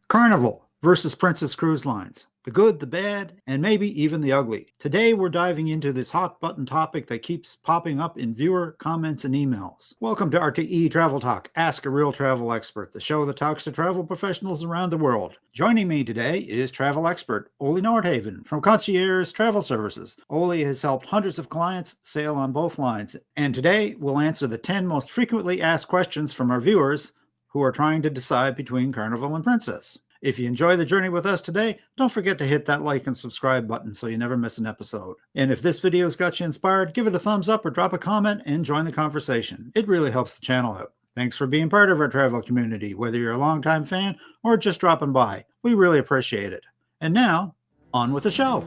Carnival versus Princess Cruise Lines. The good, the bad, and maybe even the ugly. Today, we're diving into this hot button topic that keeps popping up in viewer comments and emails. Welcome to RTE-Travel Talk, Ask a Real Travel Expert, the show that talks to travel professionals around the world. Joining me today is travel expert Ole Nordhavn from Concierge Travel Services. Ole has helped hundreds of clients sail on both lines, and today we'll answer the 10 most frequently asked questions from our viewers who are trying to decide between Carnival and Princess. If you enjoy the journey with us today, don't forget to hit that like and subscribe button so you never miss an episode. And if this video's got you inspired, give it a thumbs up or drop a comment and join the conversation. It really helps the channel out. Thanks for being part of our travel community, whether you're a longtime fan or just dropping by. We really appreciate it. And now, on with the show.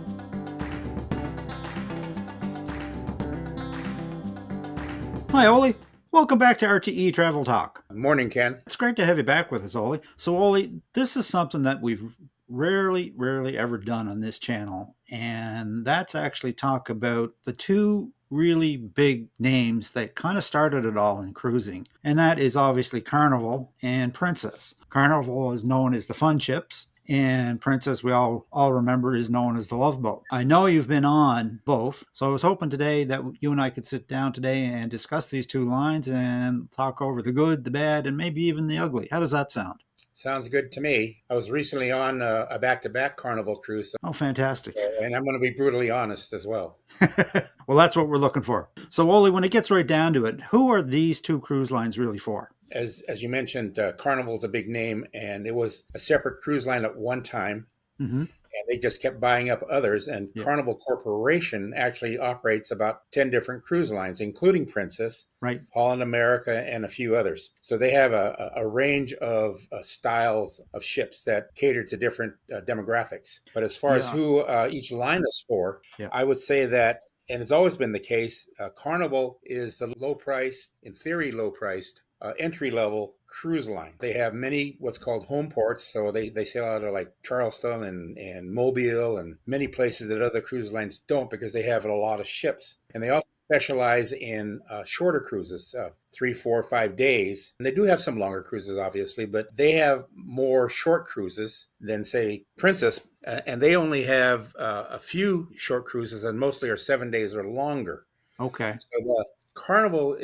Hi, Ole. Welcome back to RTE Travel Talk. Morning, Ken. It's great to have you back with us, Ole. So, Ole, this is something that we've rarely ever done on this channel, and that's actually talk about the two really big names that kind of started it all in cruising, and that is obviously Carnival and Princess. Carnival is known as the Fun Ships, and Princess, we all remember, is known as the Love Boat. I know you've been on both, so I was hoping today that you and I could sit down today and discuss these two lines and talk over the good, the bad, and maybe even the ugly. How does that sound? Sounds good to me. I was recently on a back-to-back Carnival cruise. Oh, fantastic. And I'm going to be brutally honest as well. Well, that's what we're looking for. So, Ole, when it gets right down to it, who are these two cruise lines really for? As you mentioned, Carnival is a big name, and it was a separate cruise line at one time. Mm-hmm. And they just kept buying up others. And Carnival Corporation actually operates about 10 different cruise lines, including Princess, right, Holland America, and a few others. So they have a range of styles of ships that cater to different demographics. But as far as who each line is for, I would say that, and it's always been the case, Carnival is the low-priced, in theory low-priced, entry-level cruise line. They have many what's called home ports, so they sail out of like Charleston and Mobile and many places that other cruise lines don't because they have a lot of ships. And they also specialize in shorter cruises, 3, 4, 5 days. And they do have some longer cruises, obviously, but they have more short cruises than, say, Princess. And they only have a few short cruises and mostly are 7 days or longer. Okay. So the Carnival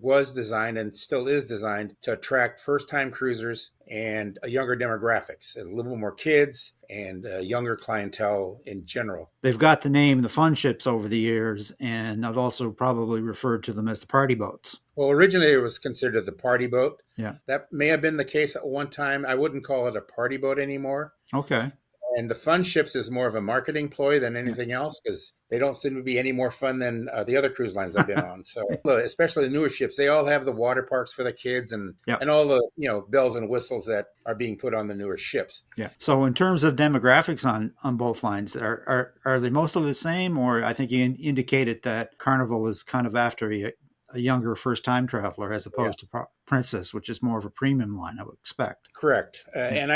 was designed and still is designed to attract first-time cruisers and a younger demographics, a little more kids and a younger clientele in general. They've got the name the Fun Ships over the years, and I've also probably referred to them as the party boats. Well, originally it was considered the party boat. Yeah. That may have been the case at one time. I wouldn't call it a party boat anymore. Okay. And the Fun Ships is more of a marketing ploy than anything else because they don't seem to be any more fun than the other cruise lines I've been on. So, especially the newer ships, they all have the water parks for the kids and all the bells and whistles that are being put on the newer ships. Yeah. So, in terms of demographics on both lines, are they mostly the same, or I think you indicated that Carnival is kind of after a younger first-time traveler as opposed to Princess, which is more of a premium line, I would expect. Correct. And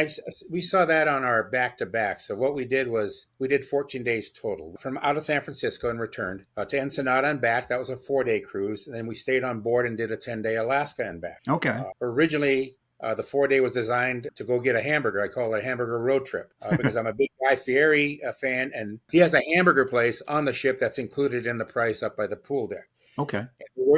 we saw that on our back-to-back. So what we did was we did 14 days total from out of San Francisco and returned to Ensenada and back. That was a 4-day cruise. And then we stayed on board and did a 10-day Alaska and back. Okay. Originally, the 4-day was designed to go get a hamburger. I call it a hamburger road trip because I'm a big Guy Fieri fan, and he has a hamburger place on the ship that's included in the price up by the pool deck. Okay.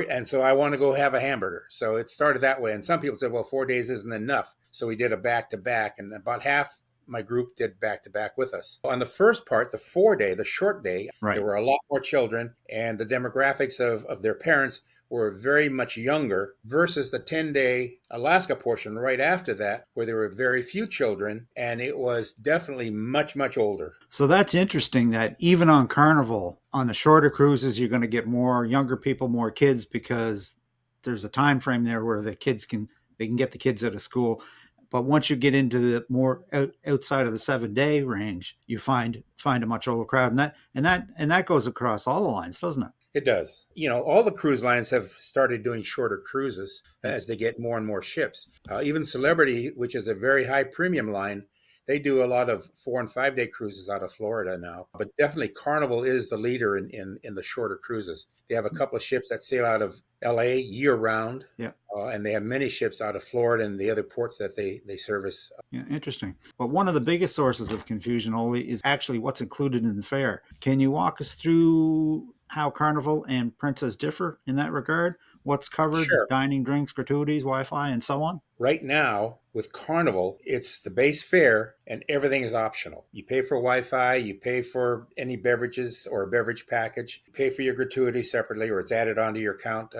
And so I want to go have a hamburger. So it started that way. And some people said, well, 4 days isn't enough. So we did a back-to-back, and about half my group did back-to-back with us. On the first part, the 4-day, the short day, there were a lot more children, and the demographics of their parents were very much younger versus the 10-day Alaska portion right after that, where there were very few children, and it was definitely much, much older. So that's interesting that even on Carnival, on the shorter cruises, you're going to get more younger people, more kids, because there's a time frame there where they can get the kids out of school. But once you get into the more outside of the 7-day range, you find a much older crowd, and that goes across all the lines, doesn't it? It does. All the cruise lines have started doing shorter cruises as they get more and more ships. Even Celebrity, which is a very high premium line, They do a lot of 4 and 5 day cruises out of Florida now. But definitely Carnival is the leader in the shorter cruises. They have a couple of ships that sail out of LA year round. Yeah. And they have many ships out of Florida and the other ports that they service. Yeah, interesting. But one of the biggest sources of confusion, Oli, is actually what's included in the fare. Can you walk us through how Carnival and Princess differ in that regard? What's covered, Sure. dining, drinks, gratuities, Wi-Fi, and so on? Right now, with Carnival, it's the base fare and everything is optional. You pay for Wi-Fi, you pay for any beverages or a beverage package, you pay for your gratuity separately, or it's added onto your account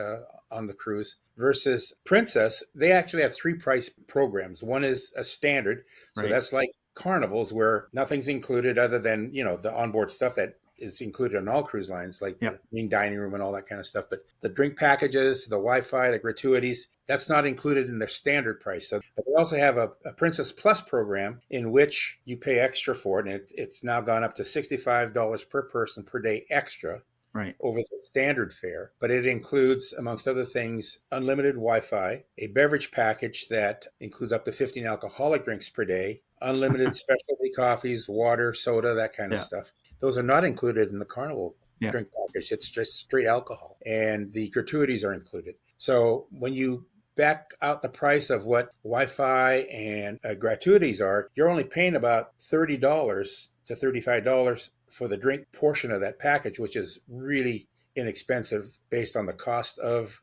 on the cruise. Versus Princess, they actually have 3 price programs. One is a standard, so that's like Carnival's, where nothing's included other than, the onboard stuff that is included on all cruise lines, like the main dining room and all that kind of stuff. But the drink packages, the Wi-Fi, the gratuities, that's not included in their standard price. So but they also have a Princess Plus program in which you pay extra for it. And it's now gone up to $65 per person per day extra. Right. Over the standard fare, but it includes, amongst other things, unlimited Wi-Fi, a beverage package that includes up to 15 alcoholic drinks per day, unlimited specialty coffees, water, soda, that kind of stuff. Those are not included in the Carnival drink package. It's just straight alcohol, and the gratuities are included. So when you back out the price of what Wi-Fi and gratuities are, you're only paying about $30 to $35 for the drink portion of that package, which is really inexpensive based on the cost of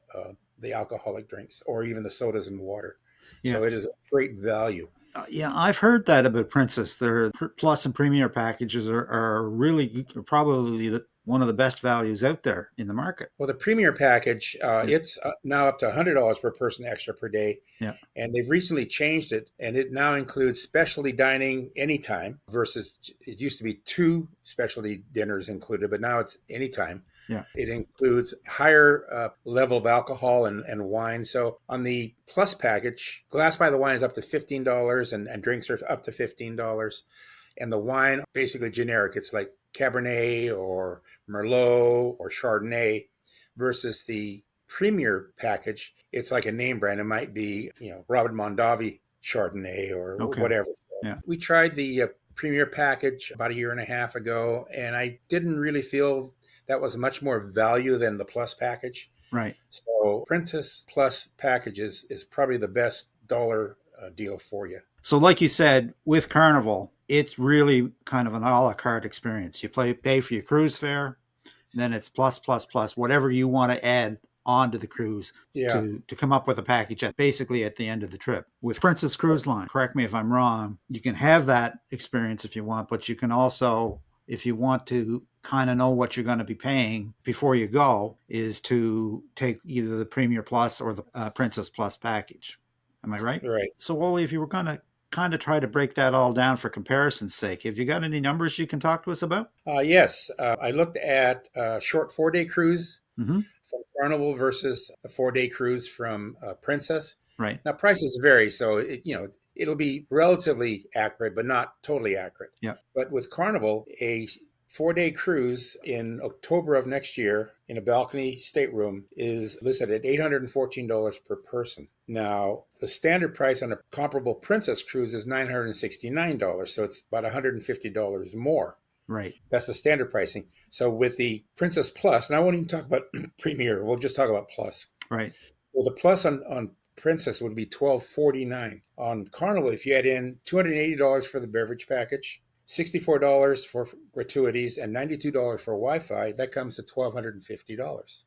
the alcoholic drinks or even the sodas and water. Yeah. So it is a great value. Yeah, I've heard that about Princess. Their Plus and Premier packages are really probably one of the best values out there in the market. Well, the Premier package, it's now up to $100 per person extra per day. Yeah. And they've recently changed it, and it now includes specialty dining anytime versus it used to be 2 specialty dinners included, but now it's anytime. Yeah. It includes higher level of alcohol and wine. So on the Plus package, glass by the wine is up to $15 and drinks are up to $15. And the wine, basically generic. It's like Cabernet or Merlot or Chardonnay, versus the Premier package. It's like a name brand. It might be, Robert Mondavi Chardonnay or whatever. Yeah. We tried the Premier package about a year and a half ago, and I didn't really feel that was much more value than the Plus package. Right. So Princess Plus packages is probably the best dollar deal for you. So like you said, with Carnival, it's really kind of an a-la-carte experience. You pay for your cruise fare, then it's plus, whatever you want to add onto the cruise to come up with a package basically at the end of the trip. With Princess Cruise Line, correct me if I'm wrong, you can have that experience if you want, but you can also, if you want to kind of know what you're going to be paying before you go, is to take either the Premier Plus or the Princess Plus package. Am I right? Right. So, Wally, if you were going to kind of try to break that all down for comparison's sake, have you got any numbers you can talk to us about? Yes. I looked at a short 4-day cruise from Carnival versus a 4-day cruise from Princess. Right. Now, prices vary, so it'll be relatively accurate, but not totally accurate. Yeah. But with Carnival, a 4-day cruise in October of next year in a balcony stateroom is listed at $814 per person. Now, the standard price on a comparable Princess cruise is $969, so it's about $150 more. Right. That's the standard pricing. So with the Princess Plus, and I won't even talk about Premier, we'll just talk about Plus. Right. Well, the Plus on Princess would be $1,249. On Carnival, if you add in $280 for the beverage package, $64 for gratuities, and $92 for Wi-Fi, that comes to $1,250.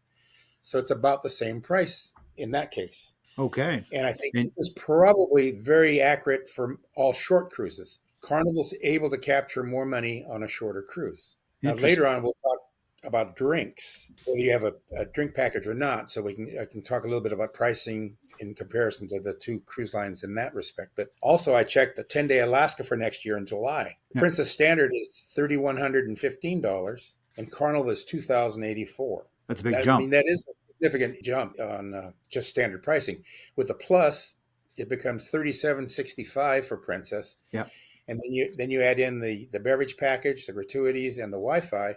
So it's about the same price in that case. Okay. And I think it's probably very accurate for all short cruises. Carnival's able to capture more money on a shorter cruise. Now, later on, we'll talk about drinks, whether you have a drink package or not. So I can talk a little bit about pricing in comparison to the 2 cruise lines in that respect. But also, I checked the 10-day Alaska for next year in July. Yeah. Princess Standard is $3,115, and Carnival is $2,084. That's a big jump. I mean, that is a significant jump on just standard pricing. With the Plus, it becomes $3,765 for Princess. Yeah. And then you add in the beverage package, the gratuities, and the Wi-Fi,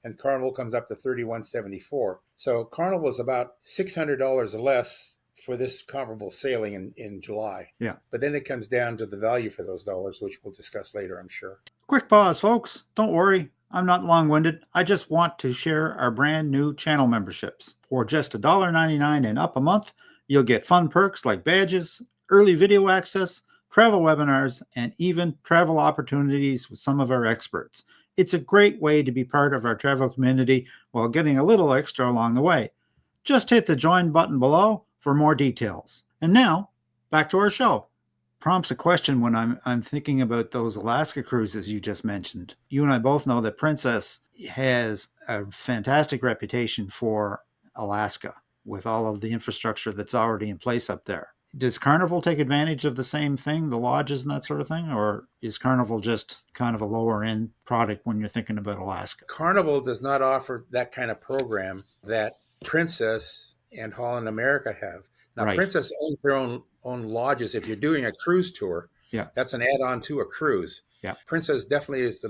and Carnival comes up to $3,174. So Carnival is about $600 less for this comparable sailing in July. Yeah. But then it comes down to the value for those dollars, which we'll discuss later, I'm sure. Quick pause, folks. Don't worry. I'm not long-winded. I just want to share our brand new channel memberships. For just $1.99 and up a month, you'll get fun perks like badges, early video access, travel webinars, and even travel opportunities with some of our experts. It's a great way to be part of our travel community while getting a little extra along the way. Just hit the join button below for more details. And now, back to our show. Prompts a question when I'm thinking about those Alaska cruises you just mentioned. You and I both know that Princess has a fantastic reputation for Alaska with all of the infrastructure that's already in place up there. Does Carnival take advantage of the same thing, the lodges and that sort of thing? Or is Carnival just kind of a lower end product when you're thinking about Alaska? Carnival does not offer that kind of program that Princess and Holland America have. Now, right. Princess owns their own lodges. If you're doing a cruise tour, that's an add-on to a cruise. Yeah. Princess definitely is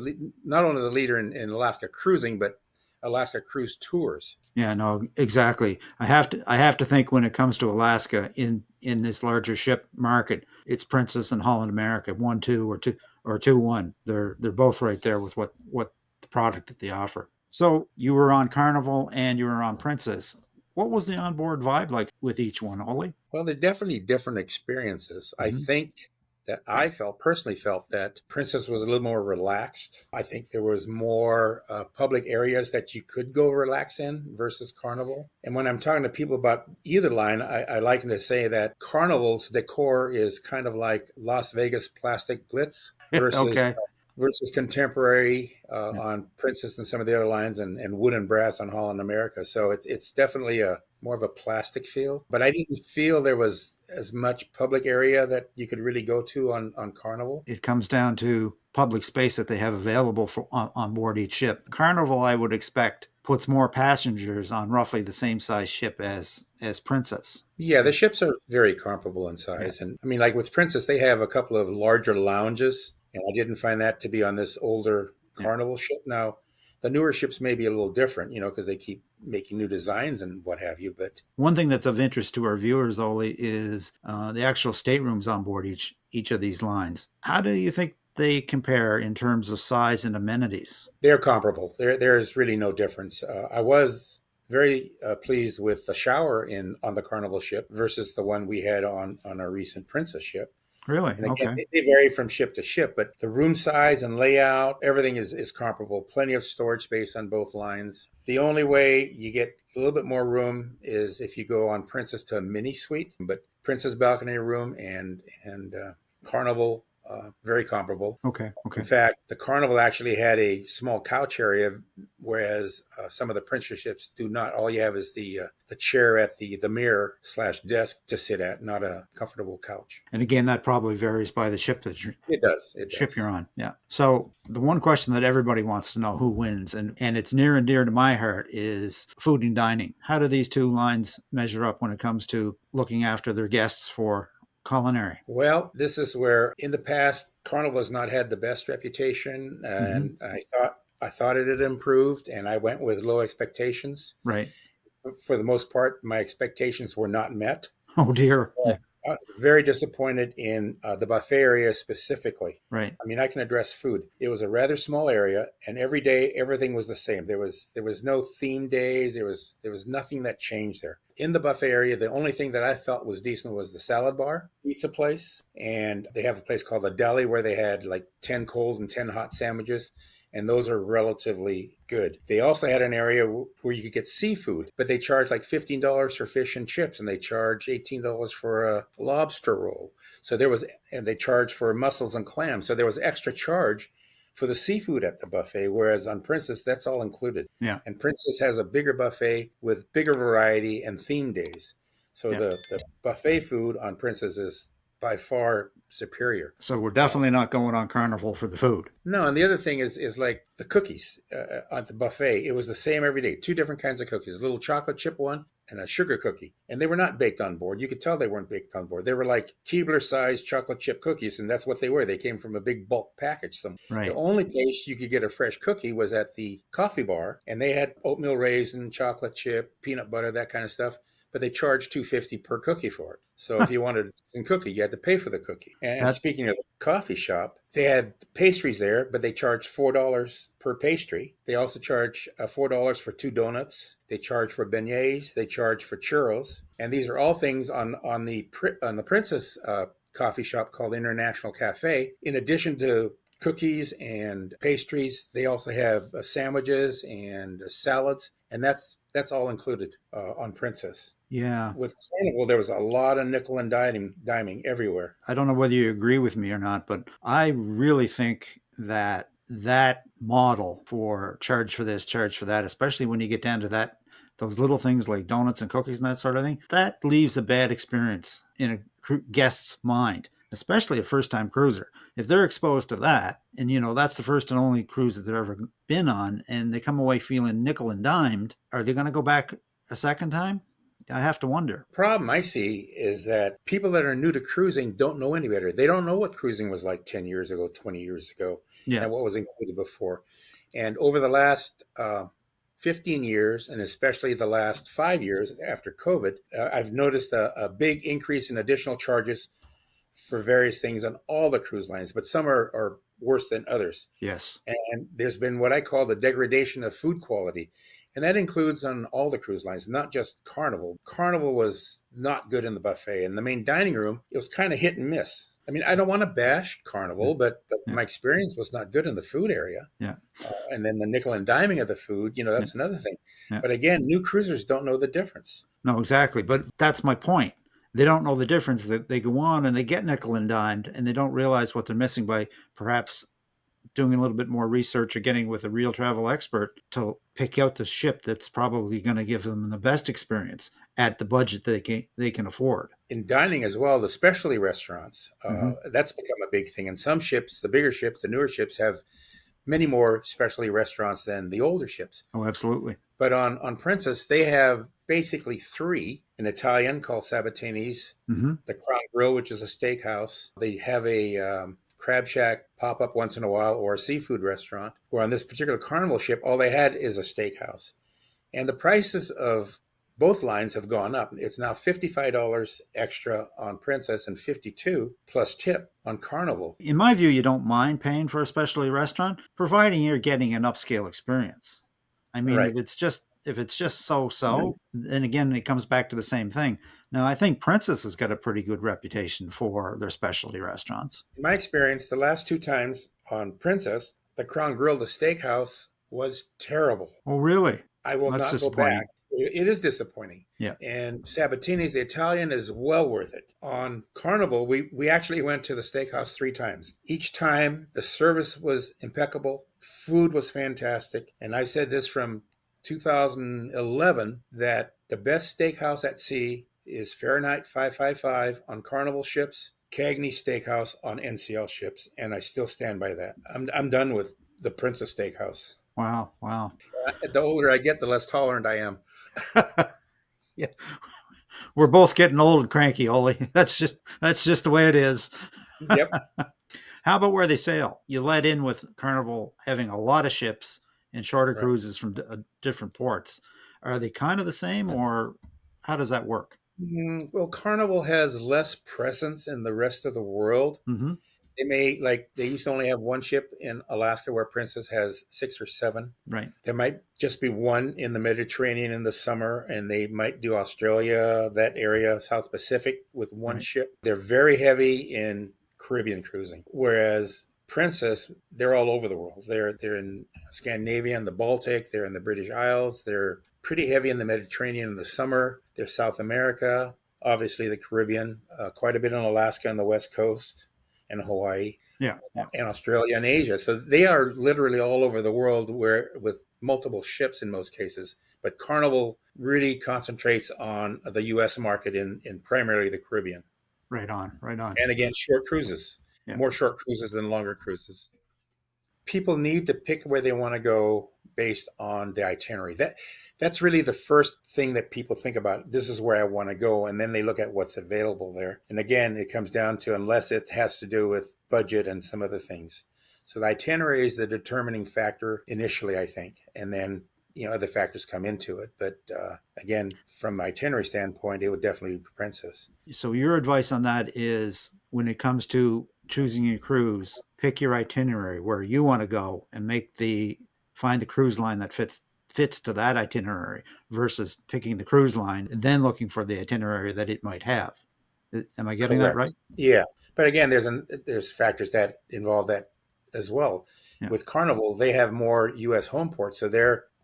not only the leader in Alaska cruising, but Alaska cruise tours. Yeah, no, exactly. I have to think when it comes to Alaska in this larger ship market, it's Princess and Holland America 1-2 or 2-1. They're both right there with what the product that they offer. So you were on Carnival and you were on Princess. What was the onboard vibe like with each one, Ollie? Well, they're definitely different experiences. Mm-hmm. I think that I personally felt that Princess was a little more relaxed. I think there was more public areas that you could go relax in versus Carnival. And when I'm talking to people about either line, I like to say that Carnival's decor is kind of like Las Vegas plastic glitz versus okay. Versus contemporary on Princess and some of the other lines, and wood and brass on Holland America. So it's definitely more of a plastic feel. But I didn't feel there was as much public area that you could really go to on Carnival. It comes down to public space that they have available for on board each ship. Carnival, I would expect, puts more passengers on roughly the same size ship as Princess. Yeah, the ships are very comparable in size. Yeah. And I mean, like with Princess, they have a couple of larger lounges. And I didn't find that to be on this older Carnival ship. Now, the newer ships may be a little different, because they keep making new designs and what have you. But one thing that's of interest to our viewers, Oli, is the actual staterooms on board each of these lines. How do you think they compare in terms of size and amenities? They're comparable. There's really no difference. I was very pleased with the shower on the Carnival ship versus the one we had on our recent Princess ship. Really? And again, they vary from ship to ship, but the room size and layout, everything is comparable. Plenty of storage space on both lines. The only way you get a little bit more room is if you go on Princess to a mini suite, but Princess balcony room and Carnival, very comparable. Okay. In fact, the Carnival actually had a small couch area, whereas some of the Princess ships do not. All you have is the chair at the mirror / desk to sit at, not a comfortable couch. And again, that probably varies by the ship that it does. You're on. Yeah. So the one question that everybody wants to know, who wins, and it's near and dear to my heart, is food and dining. How do these two lines measure up when it comes to looking after their guests for culinary? Well, this is where in the past Carnival has not had the best reputation, and I thought it had improved, and I went with low expectations. Right. For the most part, my expectations were not met. Oh dear. I was very disappointed in the buffet area specifically. Right. I mean, I can address food. It was a rather small area, and every day everything was the same. There was no theme days. There was nothing that changed there. In the buffet area, the only thing that I felt was decent was the salad bar, pizza place, and they have a place called the Deli where they had like 10 cold and 10 hot sandwiches. And those are relatively good. They also had an area where you could get seafood, but they charge like $15 for fish and chips, and they charge $18 for a lobster roll. And they charge for mussels and clams. So there was extra charge for the seafood at the buffet, whereas on Princess, that's all included. Yeah. And Princess has a bigger buffet with bigger variety and theme days. So the buffet food on Princess is by far superior. So we're definitely not going on Carnival for the food. No, and the other thing is like the cookies at the buffet. It was the same every day. 2 different kinds of cookies, a little chocolate chip one and a sugar cookie. And they were not baked on board. You could tell they weren't baked on board. They were like Keebler-sized chocolate chip cookies, and that's what they were. They came from a big bulk package. Right. The only place you could get a fresh cookie was at the coffee bar, and they had oatmeal raisin, chocolate chip, peanut butter, that kind of stuff. but they charge $2.50 per cookie for it. So if you wanted some cookie, you had to pay for the cookie. And speaking of the coffee shop, they had pastries there, but they charged $4 per pastry. They also charge $4 for 2 donuts. They charge for beignets. They charge for churros. And these are all things on the Princess coffee shop called International Cafe. In addition to cookies and pastries, they also have sandwiches and salads, and that's all included on Princess. Yeah. With Carnival, there was a lot of nickel and diming everywhere. I don't know whether you agree with me or not, but I really think that model for charge for this, charge for that, especially when you get down to those little things like donuts and cookies and that sort of thing, that leaves a bad experience in a guest's mind, especially a first-time cruiser. If they're exposed to that, and that's the first and only cruise that they've ever been on, and they come away feeling nickel and dimed, are they going to go back a second time? I have to wonder. The problem I see is that people that are new to cruising don't know any better. They don't know what cruising was like 10 years ago, 20 years ago, and what was included before. And over the last 15 years, and especially the last 5 years after COVID, I've noticed a big increase in additional charges for various things on all the cruise lines, but some are worse than others. Yes. And there's been what I call the degradation of food quality. And that includes on all the cruise lines, not just Carnival. Carnival was not good in the buffet. In the main dining room, it was kind of hit and miss. I mean, I don't want to bash Carnival, but my experience was not good in the food area. Yeah. And then the nickel and diming of the food, that's another thing. Yeah. But again, new cruisers don't know the difference. No, exactly. But that's my point. They don't know the difference. That they go on and they get nickel and dimed, and they don't realize what they're missing by perhaps doing a little bit more research or getting with a real travel expert to pick out the ship that's probably going to give them the best experience at the budget they can afford. In dining as well, the specialty restaurants, that's become a big thing. And some ships, the bigger ships, the newer ships, have many more specialty restaurants than the older ships. Oh, absolutely. But on Princess, they have basically 3. An Italian called Sabatini's, the Crown Grill, which is a steakhouse. They have a crab shack pop up once in a while, or a seafood restaurant. Where on this particular Carnival ship, all they had is a steakhouse. And the prices of both lines have gone up. It's now $55 extra on Princess and $52 plus tip on Carnival. In my view, you don't mind paying for a specialty restaurant, providing you're getting an upscale experience. I mean, if it's just so, then again, it comes back to the same thing. Now, I think Princess has got a pretty good reputation for their specialty restaurants. In my experience, the last 2 times on Princess, the Crown Grill, the steakhouse, was terrible. Oh, really? I will not go back. It is disappointing. Yeah. And Sabatini's, the Italian, is well worth it. On Carnival, we actually went to the steakhouse 3 times. Each time, the service was impeccable. Food was fantastic. And I said this from 2011, that the best steakhouse at sea is Fahrenheit 555 on Carnival ships, Cagney Steakhouse on NCL ships. And I still stand by that. I'm done with the Princess Steakhouse. Wow. The older I get, the less tolerant I am. Yeah, we're both getting old and cranky, Oli. That's just the way it is. Yep. How about where they sail? You let in with Carnival having a lot of ships and shorter cruises from different ports. Are they kind of the same, or how does that work? Well, Carnival has less presence in the rest of the world. Mm-hmm. They used to only have 1 ship in Alaska, where Princess has 6 or 7. Right. There might just be 1 in the Mediterranean in the summer, and they might do Australia, that area, South Pacific, with 1 ship. They're very heavy in Caribbean cruising, whereas Princess, they're all over the world. They're in Scandinavia and the Baltic. They're in the British Isles. They're pretty heavy in the Mediterranean in the summer. They're South America, obviously the Caribbean, quite a bit in Alaska and the West Coast, and Hawaii, and Australia and Asia. So they are literally all over the world, with multiple ships in most cases. But Carnival really concentrates on the U.S. market in primarily the Caribbean. Right on. And again, short cruises, more short cruises than longer cruises. People need to pick where they want to go based on the itinerary. That's really the first thing that people think about. This is where I want to go. And then they look at what's available there. And again, it comes down to, unless it has to do with budget and some other things. So the itinerary is the determining factor initially, I think. And then other factors come into it. But again, from my itinerary standpoint, it would definitely be Princess. So your advice on that is when it comes to choosing your cruise, pick your itinerary where you want to go and find the cruise line that fits to that itinerary versus picking the cruise line and then looking for the itinerary that it might have. Am I getting that right? Correct. Yeah, but again, there's factors that involve that as well. Yeah. With Carnival, they have more U.S. home ports, so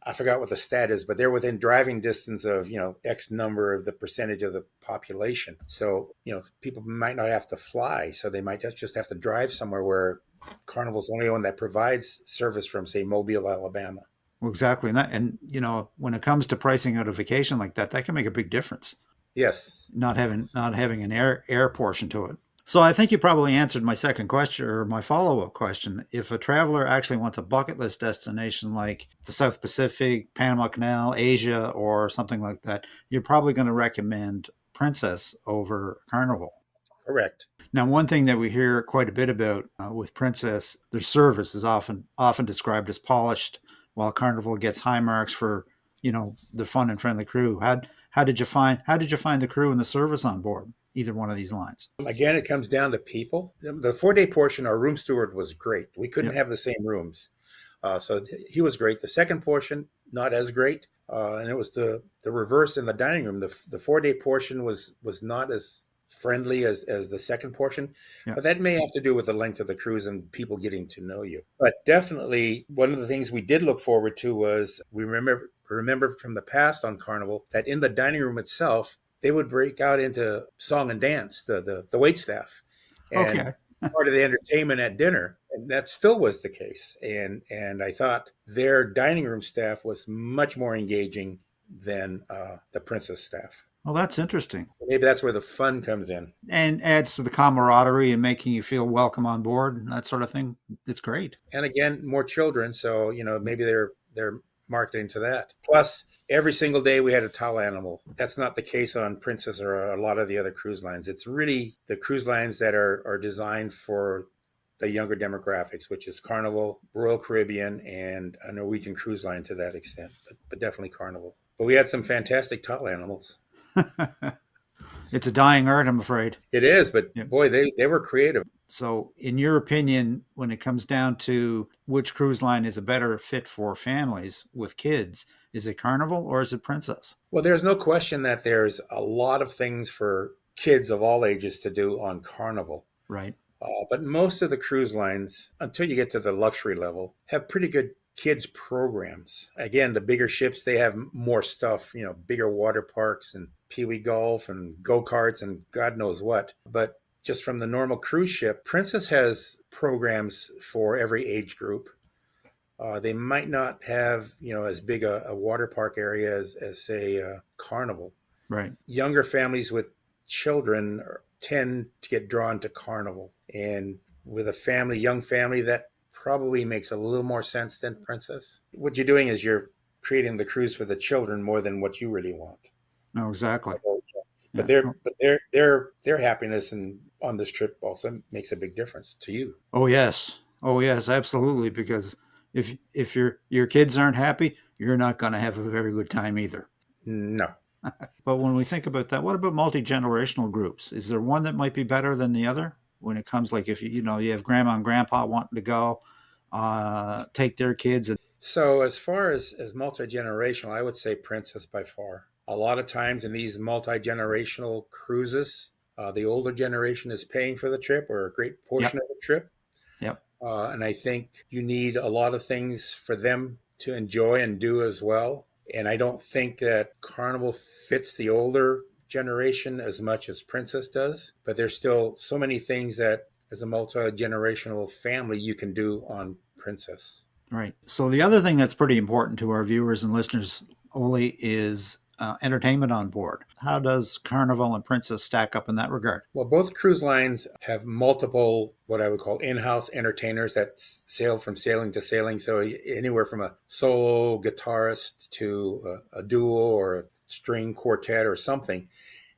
I forgot what the stat is, but they're within driving distance of X number of the percentage of the population. So people might not have to fly, so they might just have to drive somewhere where Carnival's the only one that provides service from, say, Mobile, Alabama. Well, exactly. And when it comes to pricing out a vacation like that, that can make a big difference. Yes. Not having an air portion to it. So I think you probably answered my second question or my follow-up question. If a traveler actually wants a bucket list destination like the South Pacific, Panama Canal, Asia, or something like that, you're probably going to recommend Princess over Carnival. Correct. Now, one thing that we hear quite a bit about with Princess, their service is often described as polished, while Carnival gets high marks for the fun and friendly crew. How did you find the crew and the service on board either one of these lines? Again, it comes down to people. The 4-day portion, our room steward was great. We couldn't Yep. have the same rooms, so he was great. The second portion, not as great, and it was the reverse in the dining room. The 4-day portion was not as friendly as the second portion, Yep. but that may have to do with the length of the cruise and people getting to know you. But definitely, one of the things we did look forward to was we remember from the past on Carnival that in the dining room itself, they would break out into song and dance, the wait staff, and Okay. part of the entertainment at dinner. And that still was the case. And I thought their dining room staff was much more engaging than the Princess staff. Well, that's interesting. Maybe that's where the fun comes in. And adds to the camaraderie and making you feel welcome on board and that sort of thing. It's great. And again, more children, so maybe they're marketing to that. Plus, every single day we had a towel animal. That's not the case on Princess or a lot of the other cruise lines. It's really the cruise lines that are designed for the younger demographics, which is Carnival, Royal Caribbean, and a Norwegian Cruise Line to that extent, but definitely Carnival. But we had some fantastic towel animals. It's a dying art, I'm afraid. It is, but Yep. Boy, they were creative. So, in your opinion, when it comes down to which cruise line is a better fit for families with kids, is it Carnival or is it Princess? Well, there's no question that there's a lot of things for kids of all ages to do on Carnival. Right. But most of the cruise lines, until you get to the luxury level, have pretty good kids programs. Again, the bigger ships, they have more stuff, bigger water parks and Pee-wee golf and go-karts and God knows what. But just from the normal cruise ship, Princess has programs for every age group. They might not have, as big a water park area as say, Carnival. Right. Younger families with children tend to get drawn to Carnival. And with a young family, that probably makes a little more sense than Princess. What you're doing is you're creating the cruise for the children more than what you really want. No, exactly. But their happiness on this trip also makes a big difference to you. Oh yes, absolutely. Because if your kids aren't happy, you're not going to have a very good time either. No. But when we think about that, what about multi-generational groups? Is there one that might be better than the other when it comes like if you have grandma and grandpa wanting to go take their kids? So as far as multi-generational, I would say Princess by far. A lot of times in these multi-generational cruises, the older generation is paying for the trip or a great portion of the trip. Yep. And I think you need a lot of things for them to enjoy and do as well. And I don't think that Carnival fits the older generation as much as Princess does, but there's still so many things that as a multi-generational family you can do on Princess. Right. So the other thing that's pretty important to our viewers and listeners, Ole, is entertainment on board. How does Carnival and Princess stack up in that regard? Well, both cruise lines have multiple, what I would call in-house entertainers that sail from sailing to sailing. So anywhere from a solo guitarist to a duo or a string quartet or something.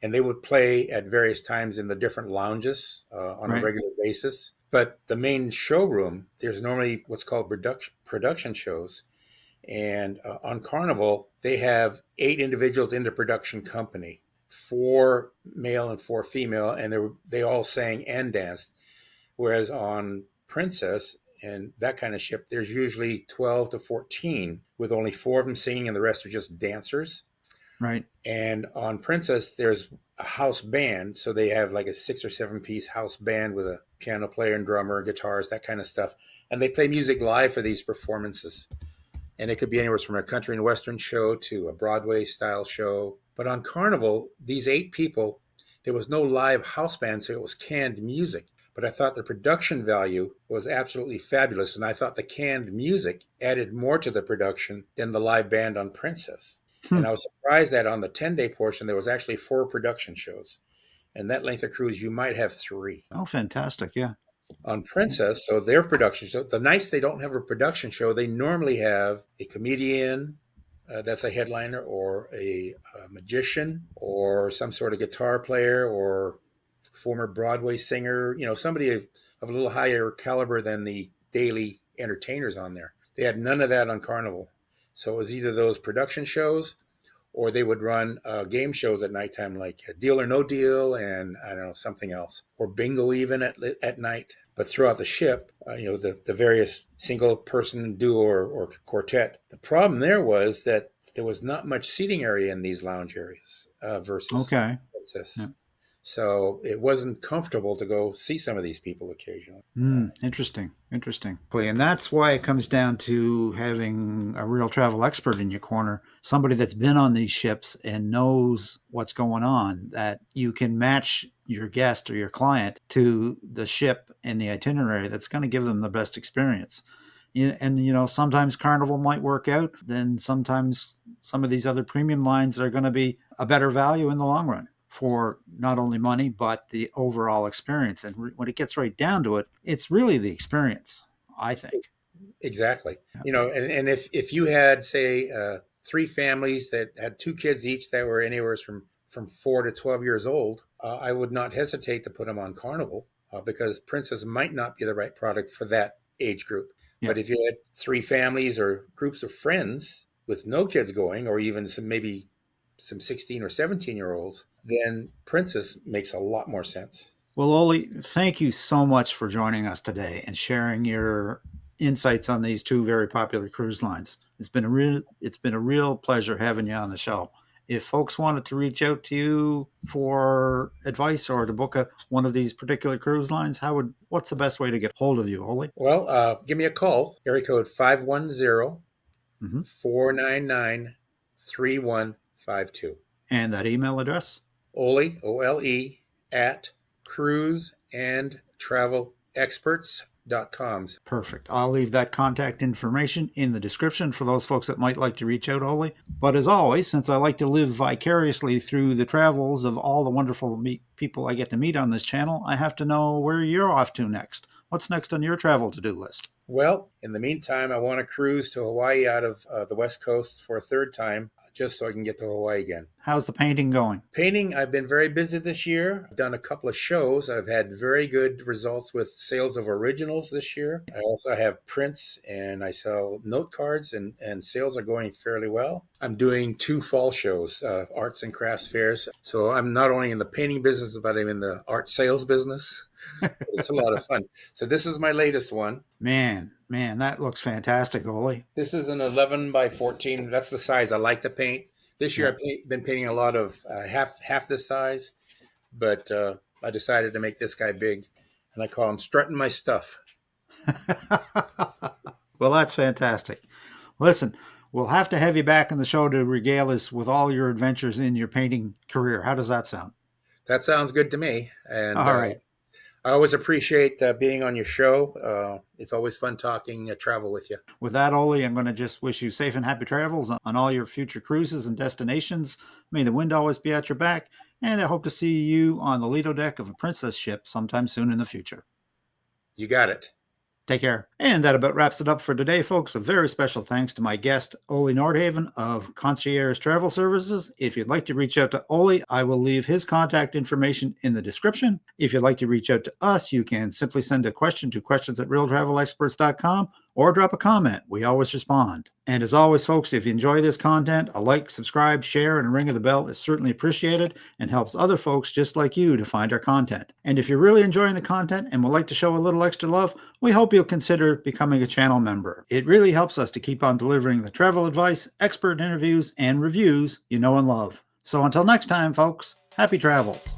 And they would play at various times in the different lounges on a regular basis. But the main showroom, there's normally what's called production shows. And on Carnival, they have 8 individuals in the production company, 4 male and 4 female, and they all sang and danced. Whereas on Princess and that kind of ship, there's usually 12 to 14, with only 4 of them singing and the rest are just dancers. Right. And on Princess, there's a house band. So they have like a 6 or 7 piece house band with a piano player and drummer, guitars, that kind of stuff. And they play music live for these performances. And it could be anywhere from a country and western show to a Broadway style show. But on Carnival, these 8 people, there was no live house band, so it was canned music. But I thought the production value was absolutely fabulous. And I thought the canned music added more to the production than the live band on Princess. And I was surprised that on the 10-day portion, there was actually 4 production shows. And that length of cruise, you might have 3. Oh, fantastic. Yeah. On Princess, so their production show, the nights they don't have a production show, they normally have a comedian that's a headliner, or a magician, or some sort of guitar player, or former Broadway singer, somebody of a little higher caliber than the daily entertainers on there. They had none of that on Carnival. So it was either those production shows, or they would run game shows at nighttime, like Deal or No Deal, and I don't know, something else, or bingo even at night. But throughout the ship, the various single person duo or quartet. The problem there was that there was not much seating area in these lounge areas versus Princess. Yeah. So it wasn't comfortable to go see some of these people occasionally. Interesting. And that's why it comes down to having a real travel expert in your corner, somebody that's been on these ships and knows what's going on, that you can match your guest or your client to the ship and the itinerary that's going to give them the best experience. And, sometimes Carnival might work out, then sometimes some of these other premium lines are going to be a better value in the long run for not only money, but the overall experience. And when it gets right down to it, it's really the experience, I think. Exactly. And if you had, say, 3 families that had 2 kids each that were anywhere from 4 to 12 years old, I would not hesitate to put them on Carnival because Princess might not be the right product for that age group. Yeah. But if you had 3 families or groups of friends with no kids going, or even maybe some 16 or 17-year-olds, then Princess makes a lot more sense. Well, Oli, thank you so much for joining us today and sharing your insights on these 2 very popular cruise lines. It's been a real pleasure having you on the show. If folks wanted to reach out to you for advice or to book one of these particular cruise lines, what's the best way to get hold of you, Oli? Well, give me a call, area code 510-499-3152. And that email address? Oli, O-L-E, at cruiseandtravelexperts.com. Perfect. I'll leave that contact information in the description for those folks that might like to reach out, Oli. But as always, since I like to live vicariously through the travels of all the wonderful people I get to meet on this channel, I have to know where you're off to next. What's next on your travel to-do list? Well, in the meantime, I want to cruise to Hawaii out of the West Coast for a 3rd time, just so I can get to Hawaii again. How's the painting going? Painting, I've been very busy this year. I've done a couple of shows. I've had very good results with sales of originals this year. I also have prints, and I sell note cards, and sales are going fairly well. I'm doing 2 fall shows, arts and crafts fairs. So I'm not only in the painting business, but I'm in the art sales business. It's a lot of fun. So this is my latest one. Man, that looks fantastic, Oli. This is an 11 by 14. That's the size I like to paint. This year I've been painting a lot of half this size, but I decided to make this guy big, and I call him Strutting My Stuff. Well, that's fantastic. Listen, we'll have to have you back on the show to regale us with all your adventures in your painting career. How does that sound? That sounds good to me. And all right. I always appreciate being on your show. It's always fun talking travel with you. With that, Oli, I'm going to just wish you safe and happy travels on all your future cruises and destinations. May the wind always be at your back, and I hope to see you on the Lido deck of a Princess ship sometime soon in the future. You got it. Take care. And that about wraps it up for today, folks. A very special thanks to my guest, Ole Nordhavn of Concierge Travel Services. If you'd like to reach out to Ole, I will leave his contact information in the description. If you'd like to reach out to us, you can simply send a question to questions@realtravelexperts.com or drop a comment. We always respond. And as always, folks, if you enjoy this content, a like, subscribe, share, and a ring of the bell is certainly appreciated and helps other folks just like you to find our content. And if you're really enjoying the content and would like to show a little extra love, we hope you'll consider becoming a channel member. It really helps us to keep on delivering the travel advice, expert interviews, and reviews you know and love. So until next time, folks, happy travels.